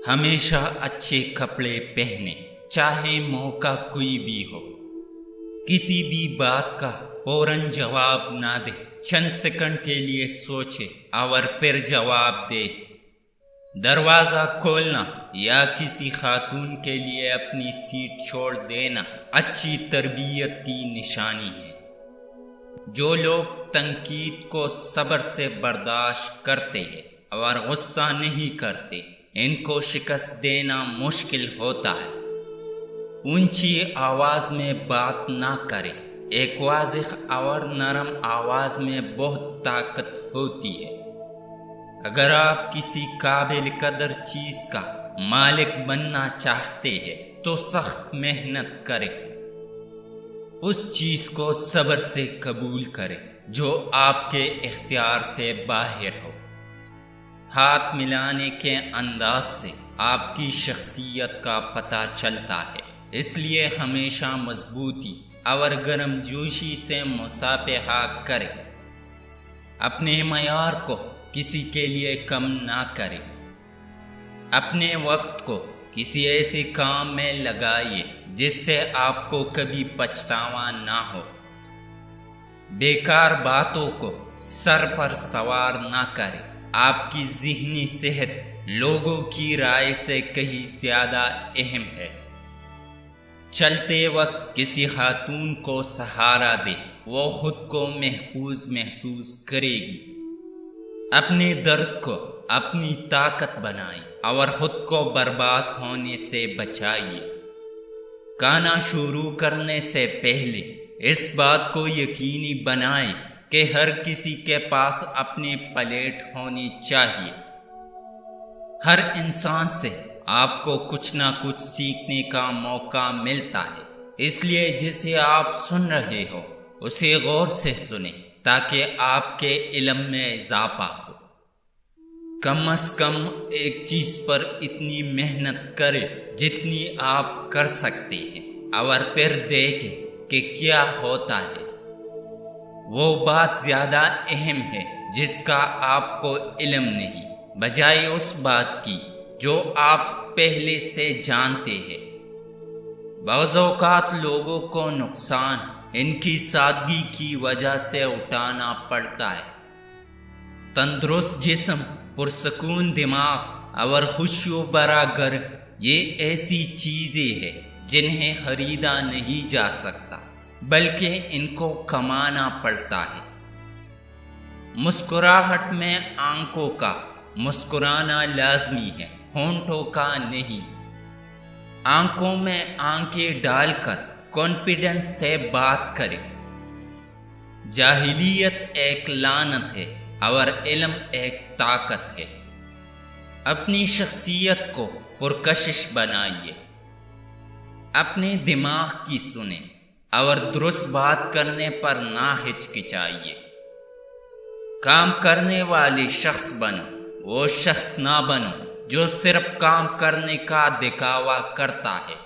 ہمیشہ اچھے کپڑے پہنے، چاہے موقع کوئی بھی ہو۔ کسی بھی بات کا فوراً جواب نہ دے، چند سیکنڈ کے لیے سوچے اور پھر جواب دے۔ دروازہ کھولنا یا کسی خاتون کے لیے اپنی سیٹ چھوڑ دینا اچھی تربیت کی نشانی ہے۔ جو لوگ تنقید کو صبر سے برداشت کرتے ہیں اور غصہ نہیں کرتے، ان کو شکست دینا مشکل ہوتا ہے۔ اونچی آواز میں بات نہ کرے، ایک واضح اور نرم آواز میں بہت طاقت ہوتی ہے۔ اگر آپ کسی قابل قدر چیز کا مالک بننا چاہتے ہیں تو سخت محنت کریں۔ اس چیز کو صبر سے قبول کریں جو آپ کے اختیار سے باہر ہو۔ ہاتھ ملانے کے انداز سے آپ کی شخصیت کا پتہ چلتا ہے، اس لیے ہمیشہ مضبوطی اور گرم جوشی سے مصافحہ کریں۔ اپنے معیار کو کسی کے لیے کم نہ کریں۔ اپنے وقت کو کسی ایسے کام میں لگائیے جس سے آپ کو کبھی پچھتاوا نہ ہو۔ بیکار باتوں کو سر پر سوار نہ کریں۔ آپ کی ذہنی صحت لوگوں کی رائے سے کہیں زیادہ اہم ہے۔ چلتے وقت کسی خاتون کو سہارا دے، وہ خود کو محفوظ محسوس کرے گی۔ اپنے درد کو اپنی طاقت بنائیں اور خود کو برباد ہونے سے بچائیے۔ کھانا شروع کرنے سے پہلے اس بات کو یقینی بنائیں کہ ہر کسی کے پاس اپنی پلیٹ ہونی چاہیے۔ ہر انسان سے آپ کو کچھ نہ کچھ سیکھنے کا موقع ملتا ہے، اس لیے جسے آپ سن رہے ہو اسے غور سے سنیں تاکہ آپ کے علم میں اضافہ ہو۔ کم از کم ایک چیز پر اتنی محنت کریں جتنی آپ کر سکتے ہیں اور پھر دیکھیں کہ کیا ہوتا ہے۔ وہ بات زیادہ اہم ہے جس کا آپ کو علم نہیں، بجائے اس بات کی جو آپ پہلے سے جانتے ہیں۔ بعض اوقات لوگوں کو نقصان ان کی سادگی کی وجہ سے اٹھانا پڑتا ہے۔ تندرست جسم، پرسکون دماغ اور خوشیوں بھرا گھر، یہ ایسی چیزیں ہیں جنہیں خریدا نہیں جا سکتا بلکہ ان کو کمانا پڑتا ہے۔ مسکراہٹ میں آنکھوں کا مسکرانا لازمی ہے، ہونٹوں کا نہیں۔ آنکھوں میں آنکھیں ڈال کر کانفیڈنس سے بات کریں۔ جاہلیت ایک لعنت ہے اور علم ایک طاقت ہے۔ اپنی شخصیت کو پرکشش بنائیے۔ اپنے دماغ کی سنیں اور درست بات کرنے پر نہ ہچکچائیے۔ کام کرنے والے شخص بنو، وہ شخص نہ بنو جو صرف کام کرنے کا دکھاوا کرتا ہے۔